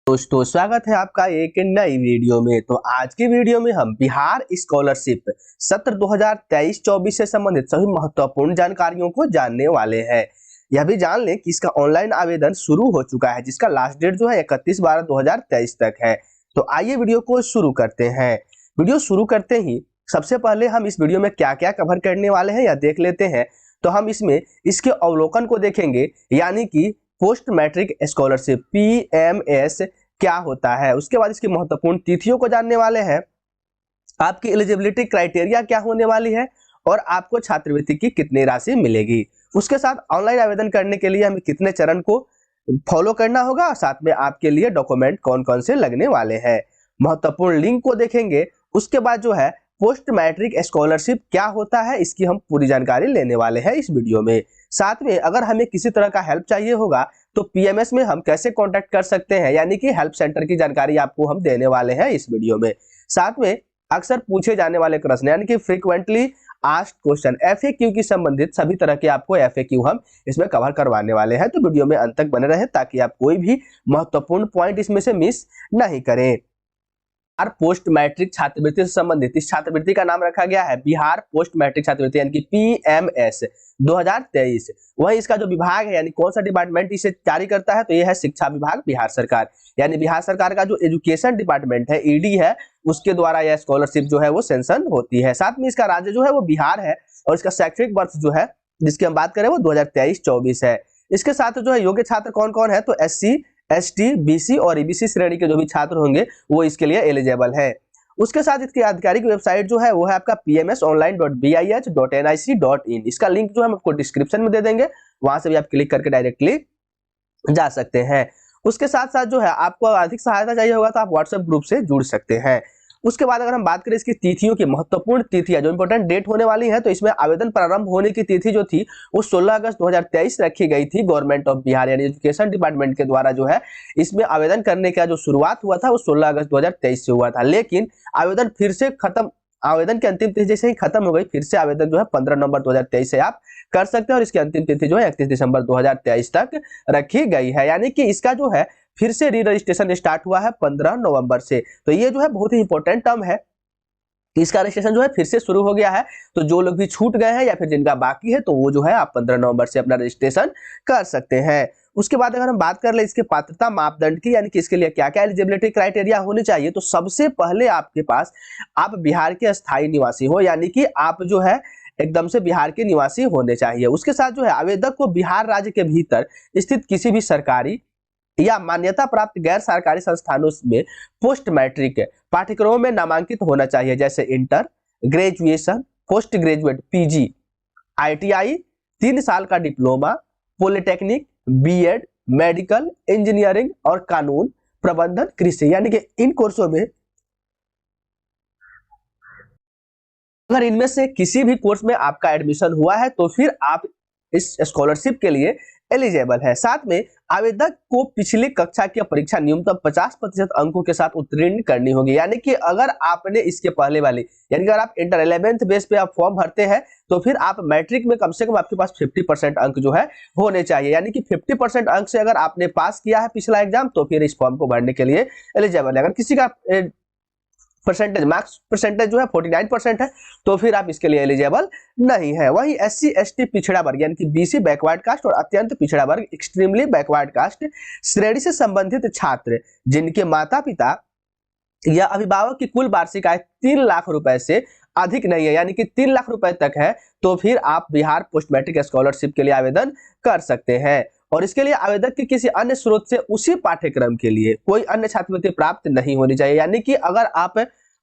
दोस्तों स्वागत है आपका एक नई वीडियो में। तो आज की वीडियो में हम बिहार स्कॉलरशिप सत्र 2023-24 से संबंधित सभी महत्वपूर्ण जानकारियों को जानने वाले हैं। यह भी जान लें कि इसका ऑनलाइन आवेदन शुरू हो चुका है, जिसका लास्ट डेट जो है 31/12/2023 तक है। तो आइए वीडियो को शुरू करते हैं। वीडियो शुरू करते ही सबसे पहले हम इस वीडियो में क्या क्या कवर करने वाले हैं या देख लेते हैं। तो हम इसमें इसके अवलोकन को देखेंगे, यानी कि पोस्ट मैट्रिक स्कॉलरशिप PMS क्या होता है। उसके बाद इसकी महत्वपूर्ण तिथियों को जानने वाले हैं, आपकी एलिजिबिलिटी क्राइटेरिया क्या होने वाली है और आपको छात्रवृत्ति की कितनी राशि मिलेगी। उसके साथ ऑनलाइन आवेदन करने के लिए हमें कितने चरण को फॉलो करना होगा और साथ में आपके लिए डॉक्यूमेंट कौन कौन से लगने वाले हैं। महत्वपूर्ण लिंक को देखेंगे। उसके बाद जो है पोस्ट मैट्रिक स्कॉलरशिप क्या होता है, इसकी हम पूरी जानकारी लेने वाले हैं इस वीडियो में। साथ में अगर हमें किसी तरह का हेल्प चाहिए होगा तो PMS में हम कैसे कांटेक्ट कर सकते हैं, यानी कि हेल्प सेंटर की जानकारी आपको हम देने वाले हैं इस वीडियो में। साथ में अक्सर पूछे जाने वाले प्रश्न, यानी कि फ्रीक्वेंटली आस्क्ड क्वेश्चन FAQ की संबंधित सभी तरह के आपको FAQ हम इसमें कवर करवाने वाले हैं। तो वीडियो में अंत तक बने रहे ताकि आप कोई भी महत्वपूर्ण पॉइंट इसमें से मिस नहीं करें। बिहार पोस्ट मैट्रिक छात्रवृत्ति से संबंधित इस छात्रवृत्ति का नाम रखा गया है बिहार पोस्ट मैट्रिक छात्रवृत्ति, यानी कि PMS 2023। वही इसका जो विभाग है, यानी कौन सा डिपार्टमेंट इसे जारी करता है, तो यह है शिक्षा विभाग बिहार सरकार। यानी बिहार सरकार का जो एजुकेशन डिपार्टमेंट है, ED है, उसके द्वारा यह स्कॉलरशिप जो है वो सेंशन होती है। साथ में इसका राज्य जो है वो बिहार है और इसका शैक्षणिक वर्ष जो है जिसकी हम बात करें वो 2023-24 है। इसके साथ जो है योग्य छात्र कौन कौन है, तो SC ST BC और EBC श्रेणी के जो भी छात्र होंगे वो इसके लिए एलिजिबल है। उसके साथ इसकी आधिकारिक वेबसाइट जो है वो है आपका pmsonline.bih.nic.in। इसका लिंक जो हम आपको डिस्क्रिप्शन में दे देंगे, वहां से भी आप क्लिक करके डायरेक्टली जा सकते हैं। उसके साथ साथ जो है आपको अधिक सहायता चाहिए होगा तो आप व्हाट्सएप ग्रुप से जुड़ सकते हैं। उसके बाद अगर हम बात करें इसकी तिथियों की, महत्वपूर्ण तिथियां जो इंपॉर्टेंट डेट होने वाली है, तो इसमें आवेदन प्रारंभ होने की तिथि जो थी वो 16 अगस्त 2023 रखी गई थी। गवर्नमेंट ऑफ बिहार यानी एजुकेशन डिपार्टमेंट के द्वारा जो है इसमें आवेदन करने का जो शुरुआत हुआ था वो 16 अगस्त 2023 से हुआ था। लेकिन आवेदन फिर से खत्म, आवेदन की अंतिम तिथि जैसे ही खत्म हो गई, फिर से आवेदन जो है 15 नवंबर 2023 से आप कर सकते हैं और इसकी अंतिम तिथि जो है 31 दिसंबर 2023 तक रखी गई है। यानी कि इसका जो है फिर से री रजिस्ट्रेशन स्टार्ट हुआ है 15 नवंबर से। तो ये जो है बहुत ही इंपॉर्टेंट टर्म है कि इसका रजिस्ट्रेशन जो है फिर से शुरू हो गया है। तो जो लोग भी छूट गए हैं या फिर जिनका बाकी है तो वो जो है आप 15 नवंबर से अपना रजिस्ट्रेशन कर सकते हैं। उसके बाद अगर हम बात कर ले इसके पात्रता मापदंड की, यानी कि इसके लिए क्या क्या एलिजिबिलिटी क्राइटेरिया होनी चाहिए, तो सबसे पहले आपके पास आप बिहार के अस्थायी निवासी हो, यानी कि आप जो है एकदम से बिहार के निवासी होने चाहिए। उसके साथ जो है आवेदक को बिहार राज्य के भीतर स्थित किसी भी सरकारी या मान्यता प्राप्त गैर सरकारी संस्थानों में पोस्ट मैट्रिक पाठ्यक्रमों में नामांकित होना चाहिए, जैसे inter, graduation, post graduate, PG, ITI, 3 साल का diploma, polytechnic, BEd, medical, engineering और कानून, प्रबंधन, कृषि, यानी कि इन कोर्सों में अगर इनमें से किसी भी कोर्स में आपका एडमिशन हुआ है तो फिर आप इस स्कॉलरशिप के लिए एलिजिबल है। साथ में आवेदक को पिछली कक्षा की परीक्षा न्यूनतम 50% अंकों के साथ उत्तीर्ण करनी होगी। यानी कि अगर आपने इसके पहले वाली, यानी कि अगर आप इंटर 11th बेस पे आप फॉर्म भरते हैं तो फिर आप मैट्रिक में कम से कम आपके पास 50% अंक जो है होने चाहिए। यानी कि 50% अंक से अगर आपने पास किया है पिछला एग्जाम तो फिर इस फॉर्म को भरने के लिए एलिजिबल है। अगर किसी का परसेंटेज मार्क्स परसेंटेज जो है 49% है तो फिर आप इसके लिए एलिजिबल नहीं है। वही SC ST पिछड़ा वर्ग, यानी कि BC बैकवर्ड कास्ट और अत्यंत पिछड़ा वर्ग एक्सट्रीमली बैकवर्ड कास्ट श्रेणी से संबंधित छात्र जिनके माता पिता या अभिभावक की कुल वार्षिक आय 3 लाख रुपए से अधिक नहीं है, यानी कि 3 लाख रुपए तक है, तो फिर आप बिहार पोस्ट मैट्रिक स्कॉलरशिप के लिए आवेदन कर सकते हैं। और इसके लिए आवेदक के किसी अन्य स्रोत से उसी पाठ्यक्रम के लिए कोई अन्य छात्रवृत्ति प्राप्त नहीं होनी चाहिए। यानी कि अगर आप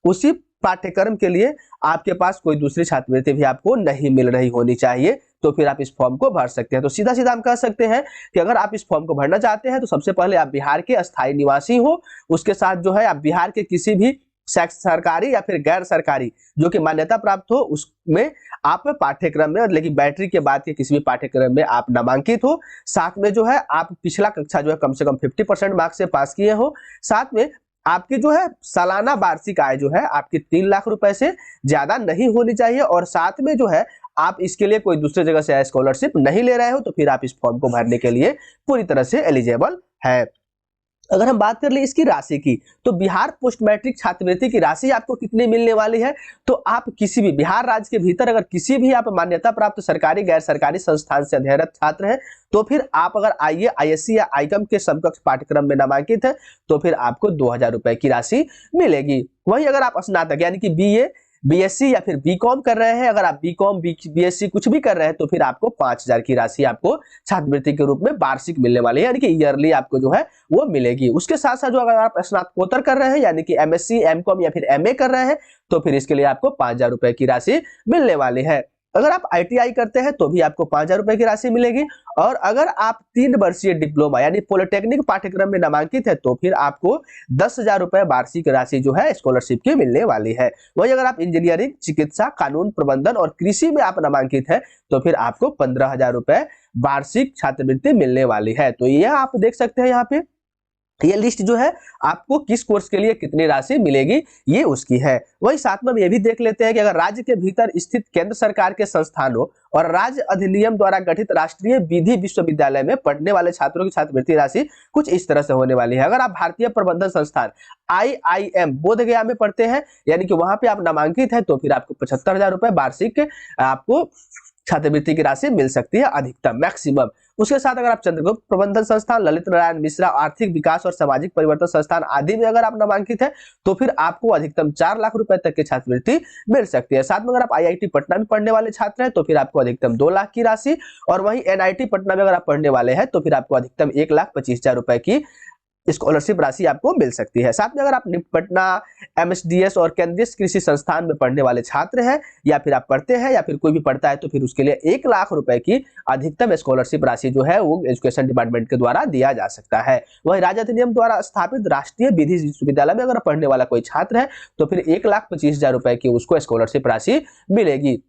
उसी पाठ्यक्रम के लिए आपके पास कोई दूसरी छात्रवृत्ति भी आपको नहीं मिल रही होनी चाहिए तो फिर आप इस फॉर्म को भर सकते हैं। तो सीधा सीधा हम कह सकते हैं कि अगर आप इस फॉर्म को भरना चाहते हैं तो सबसे पहले आप बिहार के अस्थायी निवासी हो, उसके साथ जो है आप बिहार के किसी भी सरकारी या फिर गैर सरकारी जो कि मान्यता प्राप्त हो उसमें आप पाठ्यक्रम में, लेकिन बैटरी के बाद के किसी भी पाठ्यक्रम में आप नामांकित हो। साथ में जो है आप पिछला कक्षा जो है कम से कम 50% मार्क्स से पास किए हो। साथ में आपकी जो है सालाना वार्षिक आय जो है आपकी 3 लाख रुपए से ज्यादा नहीं होनी चाहिए और साथ में जो है आप इसके लिए कोई दूसरे जगह से स्कॉलरशिप नहीं ले रहे हो तो फिर आप इस फॉर्म को भरने के लिए पूरी तरह से एलिजिबल है। अगर हम बात कर ले इसकी राशि की, तो बिहार पोस्ट मैट्रिक छात्रवृत्ति की राशि आपको कितनी मिलने वाली है, तो आप किसी भी बिहार राज्य के भीतर अगर किसी भी आप मान्यता प्राप्त सरकारी गैर सरकारी संस्थान से अध्ययनरत छात्र हैं, तो फिर आप अगर आईए, आईएससी या आईकम के समकक्ष पाठ्यक्रम में नामांकित है, तो फिर आपको 2000 रुपए की राशि मिलेगी। वहीं अगर आप स्नातक यानी कि बीए, बीएससी या फिर बीकॉम कर रहे हैं, अगर आप बीकॉम, बीएससी कुछ भी कर रहे हैं, तो फिर आपको 5000 की राशि आपको छात्रवृत्ति के रूप में वार्षिक मिलने वाली है, यानी कि ईयरली आपको जो है वो मिलेगी। उसके साथ साथ जो अगर आप स्नातकोत्तर कर रहे हैं यानी कि एमएससी, एमकॉम या फिर एमए कर रहे हैं, तो फिर इसके लिए आपको 5000 रुपए की राशि मिलने वाली है। अगर आप आईटीआई करते हैं तो भी आपको 5000 रुपए की राशि मिलेगी, और अगर आप 3 वर्षीय डिप्लोमा यानी पॉलिटेक्निक पाठ्यक्रम में नामांकित है, तो फिर आपको 10,000 रुपए वार्षिक राशि जो है स्कॉलरशिप की मिलने वाली है। वहीं अगर आप इंजीनियरिंग, चिकित्सा, कानून प्रबंधन और कृषि में आप नामांकित है, तो फिर आपको 15,000 रुपए वार्षिक छात्रवृत्ति मिलने वाली है। तो यह आप देख सकते हैं यहाँ पे ये लिस्ट जो है आपको किस कोर्स के लिए कितनी राशि मिलेगी, ये उसकी है। वही साथ में हम ये भी देख लेते हैं कि अगर राज्य के भीतर स्थित केंद्र सरकार के संस्थानों और राज्य अधिनियम द्वारा गठित राष्ट्रीय विधि विश्वविद्यालय में पढ़ने वाले छात्रों की छात्रवृत्ति राशि कुछ इस तरह से होने वाली है। अगर आप भारतीय प्रबंधन संस्थान IIM बोधगया में पढ़ते हैं, यानी कि वहां पे आप नामांकित है, तो फिर आपको 75,000 रुपए वार्षिक आपको छात्रवृत्ति की राशि मिल सकती है, अधिकतम मैक्सिमम। उसके साथ अगर आप चंद्रगुप्त प्रबंधन संस्थान, ललित नारायण मिश्रा आर्थिक विकास और सामाजिक परिवर्तन संस्थान आदि में अगर आप नामांकित है, तो फिर आपको अधिकतम 4 लाख रुपए तक की छात्रवृत्ति मिल सकती है। साथ में अगर आप IIT पटना में पढ़ने वाले छात्र हैं, तो फिर आपको अधिकतम 2 लाख की राशि, और वहीं NIT पटना में अगर आप पढ़ने वाले हैं, तो फिर आपको अधिकतम 1,25,000 रुपए की स्कॉलरशिप राशि आपको मिल सकती है। साथ में अगर आप पटना MSDS और केंद्रीय कृषि संस्थान में पढ़ने वाले छात्र हैं, या फिर आप पढ़ते हैं या फिर कोई भी पढ़ता है, तो फिर उसके लिए 1 लाख रुपए की अधिकतम स्कॉलरशिप राशि जो है वो एजुकेशन डिपार्टमेंट के द्वारा दिया जा सकता है। वही राज्य अधिनियम द्वारा स्थापित राष्ट्रीय विधि विश्वविद्यालय में अगर पढ़ने वाला कोई छात्र है, तो फिर 1,25,000 रुपए की उसको स्कॉलरशिप राशि मिलेगी।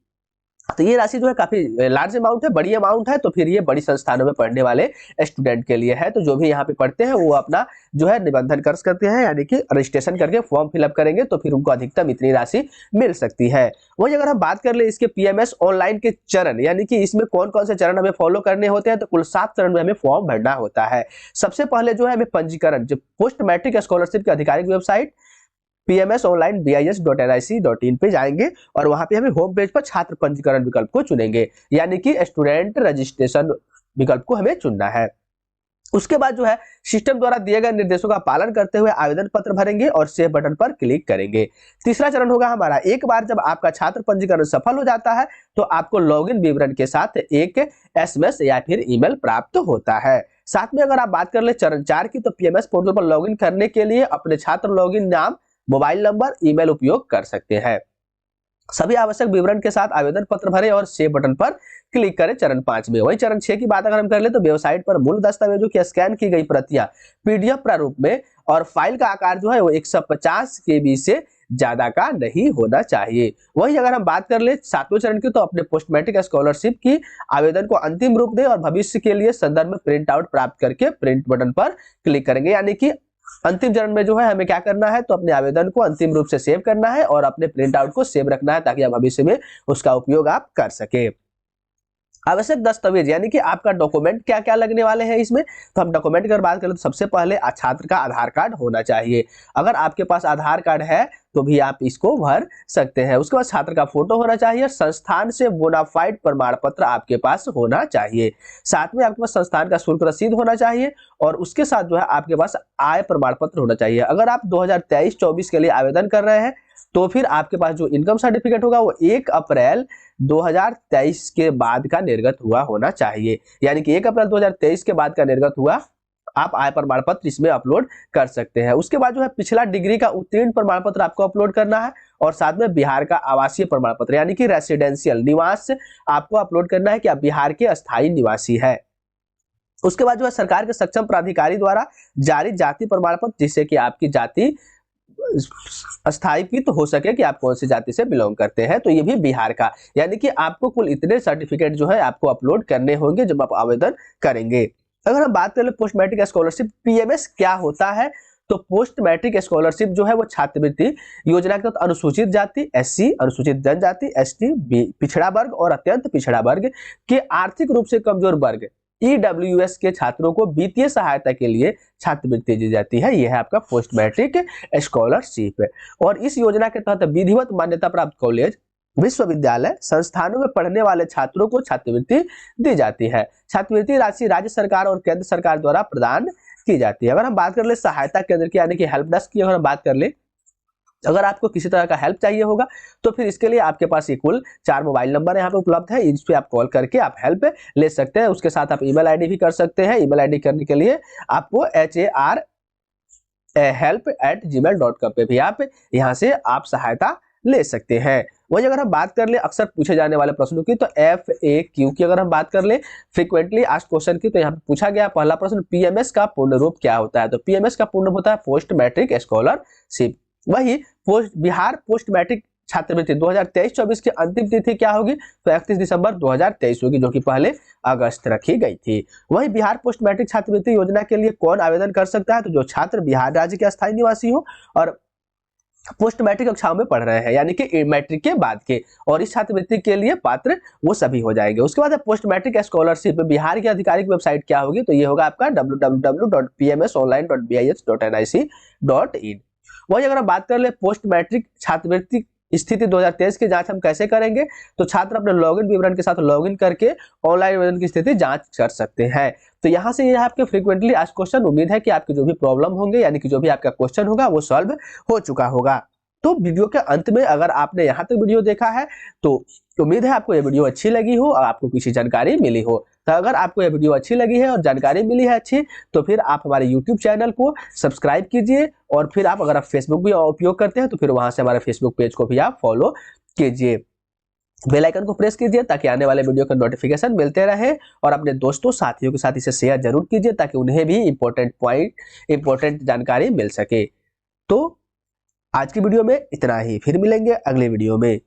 तो ये राशि जो है काफी लार्ज अमाउंट है, बड़ी अमाउंट है, तो फिर ये बड़ी संस्थानों में पढ़ने वाले स्टूडेंट के लिए है। तो जो भी यहाँ पे पढ़ते हैं वो अपना जो है निबंधन कर सकते हैं, यानी कि रजिस्ट्रेशन करके फॉर्म फिलअप करेंगे, तो फिर उनको अधिकतम इतनी राशि मिल सकती है। वहीं अगर हम बात कर ले इसके PMS ऑनलाइन के चरण, यानी कि इसमें कौन कौन से चरण हमें फॉलो करने होते हैं, तो कुल 7 चरण में हमें फॉर्म भरना होता है। सबसे पहले जो है हमें पंजीकरण, जो पोस्ट मैट्रिक स्कॉलरशिप की आधिकारिक वेबसाइट PMS online bis.nic.in पे जाएंगे, और वहां पे हमें होम पेज पर छात्र पंजीकरण विकल्प को चुनेंगे, यानी कि स्टूडेंट रजिस्ट्रेशन विकल्प को हमें चुनना है। उसके बाद जो है सिस्टम द्वारा दिए गए निर्देशों का पालन करते हुए आवेदन पत्र भरेंगे और सेव बटन पर क्लिक करेंगे। तीसरा चरण होगा हमारा, एक बार जब आपका छात्र पंजीकरण सफल हो जाता है, तो आपको लॉगिन विवरण के साथ एक SMS या फिर ईमेल प्राप्त होता है। साथ में अगर आप बात कर ले चरण 4 की, तो PMS पोर्टल पर लॉगिन करने के लिए अपने छात्र लॉगिन नाम, मोबाइल नंबर, ईमेल उपयोग कर सकते हैं। सभी आवश्यक विवरण के साथ आवेदन पत्र भरें और सेव बटन पर क्लिक करें चरण 5 में। वही चरण 6 की बात अगर हम कर ले, तो वेबसाइट पर मूल दस्तावेजों की स्कैन की गई प्रतियां PDF प्रारूप में, और फाइल का आकार जो है वो 150 KB से ज्यादा का नहीं होना चाहिए। वही अगर हम बात कर ले 7वें चरण की, तो अपने पोस्ट मैट्रिक स्कॉलरशिप की आवेदन को अंतिम रूप दें और भविष्य के लिए संदर्भ में प्रिंट आउट प्राप्त करके प्रिंट बटन पर क्लिक करेंगे। यानी कि अंतिम चरण में जो है हमें क्या करना है, तो अपने आवेदन को अंतिम रूप से सेव करना है और अपने प्रिंट आउट को सेव रखना है, ताकि आप भविष्य में उसका उपयोग आप कर सके। आवश्यक दस्तावेज यानी कि आपका डॉक्यूमेंट क्या क्या लगने वाले हैं इसमें, तो हम डॉक्यूमेंट की बात करें तो सबसे पहले छात्र का आधार कार्ड होना चाहिए। अगर आपके पास आधार कार्ड है तो भी आप इसको भर सकते हैं। उसके बाद छात्र का फोटो होना चाहिए, संस्थान से बोनाफाइड प्रमाण पत्र आपके पास होना चाहिए। साथ में आपके पास संस्थान का शुल्क रसीद होना चाहिए, और उसके साथ जो है आपके पास आय प्रमाण पत्र होना चाहिए। अगर आप 2023-24 के लिए आवेदन कर रहे हैं, तो फिर आपके पास जो इनकम सर्टिफिकेट होगा वो 1 अप्रैल 2023 के बाद का निर्गत हुआ होना चाहिए, यानी कि 1 अप्रैल 2023 के बाद का निर्गत हुआ आप आय प्रमाण पत्र इसमें अपलोड कर सकते हैं। उसके बाद जो है पिछला डिग्री का उत्तीर्ण प्रमाण पत्र आपको अपलोड करना है, और साथ में बिहार का आवासीय प्रमाण पत्र यानी कि रेसिडेंशियल निवास आपको अपलोड करना है कि आप बिहार के अस्थायी निवासी है। उसके बाद जो है सरकार के सक्षम प्राधिकारी द्वारा जारी जाति प्रमाण पत्र, जिससे कि आपकी जाति स्थायीकृत हो सके कि आप कौन सी जाति से बिलोंग करते हैं, तो ये भी बिहार का, यानी कि आपको कुल इतने सर्टिफिकेट जो है आपको अपलोड करने होंगे जब आप आवेदन करेंगे। अगर हम बात करें पोस्ट मैट्रिक स्कॉलरशिप PMS क्या होता है, तो पोस्ट मैट्रिक स्कॉलरशिप जो है वो छात्रवृत्ति योजना के तहत अनुसूचित जाति SC, अनुसूचित जनजाति ST, पिछड़ा वर्ग और अत्यंत पिछड़ा वर्ग के आर्थिक रूप से कमजोर वर्ग EWS के छात्रों को वित्तीय सहायता के लिए छात्रवृत्ति दी जाती है। यह है आपका पोस्ट मैट्रिक स्कॉलरशिप। और इस योजना के तहत विधिवत मान्यता प्राप्त कॉलेज, विश्वविद्यालय, संस्थानों में पढ़ने वाले छात्रों को छात्रवृत्ति दी जाती है। छात्रवृत्ति राशि राज्य सरकार और केंद्र सरकार द्वारा प्रदान की जाती है। अगर हम बात कर ले सहायता केंद्र की यानी कि हेल्प डेस्क की, अगर हम बात कर ले, अगर आपको किसी तरह का हेल्प चाहिए होगा तो फिर इसके लिए आपके पास ये कुल 4 मोबाइल नंबर यहाँ पे उपलब्ध है। इस पे आप कॉल करके आप हेल्प ले सकते हैं। उसके साथ आप ईमेल आईडी भी कर सकते हैं। ईमेल आईडी करने के लिए आपको HAR help@gmail.com पे भी आप यहाँ से आप सहायता ले सकते हैं। वही अगर हम बात कर ले अक्सर पूछे जाने वाले प्रश्नों की, तो FAQ की अगर हम बात कर ले, फ्रीक्वेंटली आस्क्ड क्वेश्चन की, तो यहाँ पे पूछा गया पहला प्रश्न, PMS का पूर्ण रूप क्या होता है? तो PMS का पूर्ण होता है पोस्ट मैट्रिक स्कॉलरशिप। वही बिहार पोस्ट मैट्रिक छात्रवृत्ति 2023-24 की अंतिम तिथि क्या होगी? तो 31 दिसंबर 2023 होगी, जो कि पहले अगस्त रखी गई थी। वही बिहार पोस्ट मैट्रिक छात्रवृत्ति योजना के लिए कौन आवेदन कर सकता है? तो जो छात्र बिहार राज्य के अस्थायी निवासी हो और पोस्ट मैट्रिक कक्षाओं में पढ़ रहे हैं, यानी कि मैट्रिक के बाद के, और इस छात्रवृत्ति के लिए पात्र वो सभी हो जाएंगे। उसके बाद पोस्ट मैट्रिक स्कॉलरशिप बिहार की आधिकारिक वेबसाइट क्या होगी? तो ये होगा आपका www.pmsonline.bis.nic.in। वही अगर हम बात कर ले पोस्ट मैट्रिक छात्रवृत्ति स्थिति 2023 की जांच हम कैसे करेंगे? तो छात्र अपने लॉगिन विवरण के साथ लॉगिन करके ऑनलाइन आवेदन की स्थिति जांच कर सकते हैं। तो यहाँ से ये आपके फ्रीक्वेंटली आस्क्ड क्वेश्चन, उम्मीद है कि आपके जो भी प्रॉब्लम होंगे यानी कि जो भी आपका क्वेश्चन होगा वो सॉल्व हो चुका होगा। तो वीडियो के अंत में अगर आपने यहाँ तक वीडियो देखा है तो उम्मीद है आपको ये वीडियो अच्छी लगी हो और आपको किसी जानकारी मिली हो। तो अगर आपको ये वीडियो अच्छी लगी है और जानकारी मिली है अच्छी, तो फिर आप हमारे YouTube चैनल को सब्सक्राइब कीजिए, और फिर आप अगर आप फेसबुक भी उपयोग करते हैं तो फिर वहां से हमारे फेसबुक पेज को भी आप फॉलो कीजिए। बेल आइकन को प्रेस कीजिए ताकि आने वाले वीडियो का नोटिफिकेशन मिलते रहे, और अपने दोस्तों साथियों के साथ इसे शेयर जरूर कीजिए ताकि उन्हें भी इंपॉर्टेंट जानकारी मिल सके। तो आज की वीडियो में इतना ही, फिर मिलेंगे अगले वीडियो में।